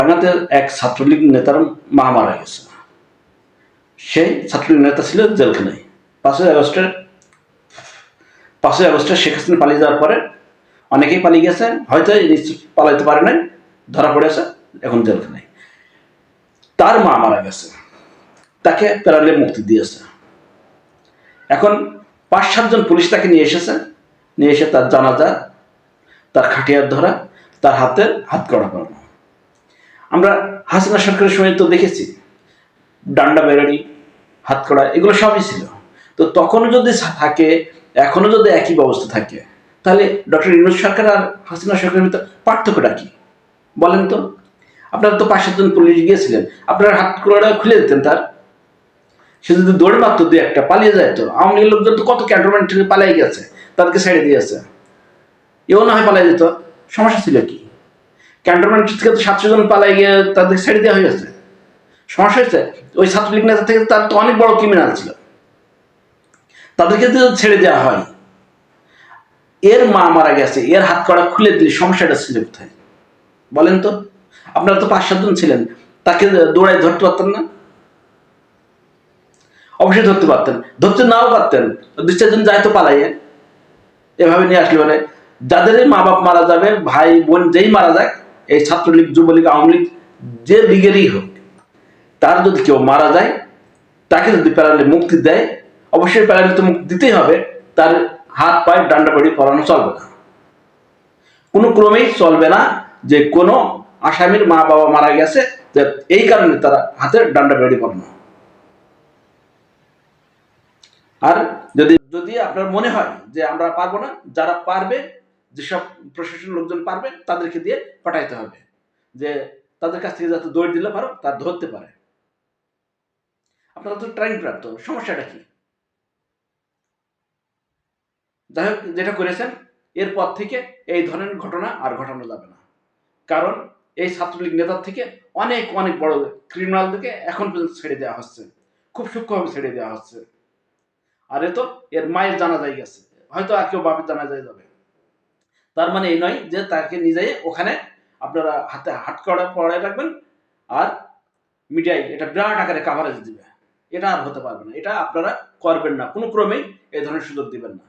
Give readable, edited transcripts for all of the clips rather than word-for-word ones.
বাংলাতে এক ছাত্রলীগ নেতার মা মারা গেছে। সেই ছাত্রলীগ নেতা ছিল জেলখানায়। 5ই আগস্টে 5ই আগস্টে শেখ হাসিনা পালিয়ে যাওয়ার পরে অনেকেই পালিয়ে গেছে, হয়তো পালাইতে পারে নাই, ধরা পড়েছে, এখন জেলখানায়। তার মা মারা গেছে, তাকে প্যারালে মুক্তি দিয়েছে। এখন 5-7 জন পুলিশ তাকে নিয়ে এসেছে, নিয়ে এসে তার জানাজা, তার খাটিয়ার ধরা, তার হাত কড়া করানো। আমরা হাসিনা সরকারের সময় তো দেখেছি ডান্ডা বেড়াড়ি, হাত কড়া, এগুলো সবই ছিল। তো তখনও যদি থাকে, এখনো যদি একই ব্যবস্থা থাকে, তাহলে ডক্টর ইউনূস সরকার আর হাসিনা সরকারের ভিতরে পার্থক্যটা কি বলেন তো? আপনারা তো 5-7 জন পুলিশ গিয়েছিলেন, আপনারা হাত কড়া খুলে দিতেন তার। সে যদি দৌড়ে মারতো, 2-1টা পালিয়ে যায়, তো আওয়ামী লীগের লোকজন তো কত ক্যান্টনমেন্ট থেকে পালিয়ে গেছে, তাদেরকে ছেড়ে দিয়েছে। এও না হয় পালিয়ে যেত, সমস্যা ছিল কি? ক্যান্টনমেন্ট থেকে তো 700 জন পালাই গিয়ে তাদের ছেড়ে দেওয়া হয়ে গেছে। সমস্যা হয়েছে ওই ছাত্রলীগ নেতা থেকে, তার তো অনেক বড় ক্রিমিনাল ছিল, তাদেরকে তো ছেড়ে দেওয়া হয়। এর মা মারা গেছে, এর হাত কড়া খুলে দিলে সমস্যাটা ছিল কোথায় বলেন তো? আপনারা তো 5-7 জন ছিলেন, তাকে দৌড়ায় ধরতে পারতেন না? অবশ্যই ধরতে পারতেন, ধরতে নাও পারতেন, 2-4 জন যায় তো পালাইয়ে, এভাবে নিয়ে আসলে মানে যাদের মা বাপ মারা যাবে, ভাই বোন যেই মারা যাক, এই ছাত্রলীগ, যুবলীগ, আওয়ামী লীগ, যে লীগেরই হোক, তার যদি কেউ মারা যায়, তাকে যদি প্যারালে মুক্তি দেয়, অবশ্যই প্যারালে তো মুক্তি দিতেই হবে, তার হাত পায়ে ডান্ডা বাড়ি পরানো চলবে না, কোনো ক্রমেই চলবে না যে কোনো আসামির মা বাবা মারা গেছে, এই কারণে তারা হাতে ডান্ডা বেড়ি পরানো। আর যদি যদি আপনার মনে হয় যে আমরা পারবো না, যারা পারবে, যেসব প্রশাসনের লোকজন পারবে, তাদেরকে দিয়ে পাঠাইতে হবে, যে তাদের কাছ থেকে যাতে দৌড় দিলে পারো, তার ধরতে পারে। আপনারা তো ট্রেনিং প্রাপ্ত, সমস্যাটা কি? যাই হোক, যেটা করেছেন, এরপর থেকে এই ধরনের ঘটনা আর ঘটানো যাবে না। কারণ এই ছাত্রলীগ নেতার থেকে অনেক অনেক বড় ক্রিমিনালদেরকে এখন পর্যন্ত ছেড়ে দেওয়া হচ্ছে, খুব সূক্ষ্মভাবে ছেড়ে দেওয়া হচ্ছে। আর এ তো এর মায়ের জানাজায় গেছে, হয়তো আর কেউ বাপের জানাজায় যাবে। তার মানে এই নয় যে তাকে নিজে ওখানে আপনারা হাতে হাত কড়া পড়ায় রাখবেন আর মিডিয়ায় এটা বিরাট আকারে কাভারেজ দিবে। এটা আর হতে পারবে না, এটা আপনারা করবেন না, কোনো ক্রমেই এই ধরনের সুযোগ দিবেন না।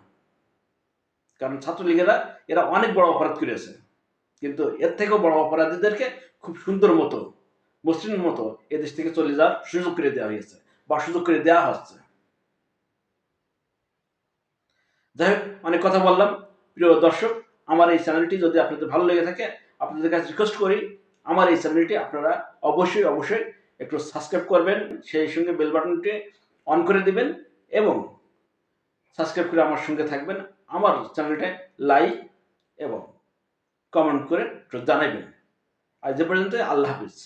কারণ ছাত্রলীগেরা এরা অনেক বড় অপরাধ করেছে, কিন্তু এর থেকেও বড় অপরাধীদেরকে খুব সুন্দর মতো, মসৃণ মতো এদেশ থেকে চলে যাওয়ার সুযোগ করে দেওয়া হয়েছে, বা সুযোগ করে দেওয়া হচ্ছে। যাই হোক, অনেক কথা বললাম। প্রিয় দর্শক, আমার এই চ্যানেলটি যদি আপনাদের ভালো লেগে থাকে, আপনাদের কাছে রিকোয়েস্ট করি, আমার এই চ্যানেলটি আপনারা অবশ্যই অবশ্যই একটু সাবস্ক্রাইব করবেন, সেই সঙ্গে বেল বাটনটি অন করে দিবেন, এবং সাবস্ক্রাইব করে আমার সঙ্গে থাকবেন। আমার চ্যানেলটা লাইক এবং কমেন্ট করে একটু জানাবেন। আজ যে পর্যন্ত, আল্লাহ হাফিজ।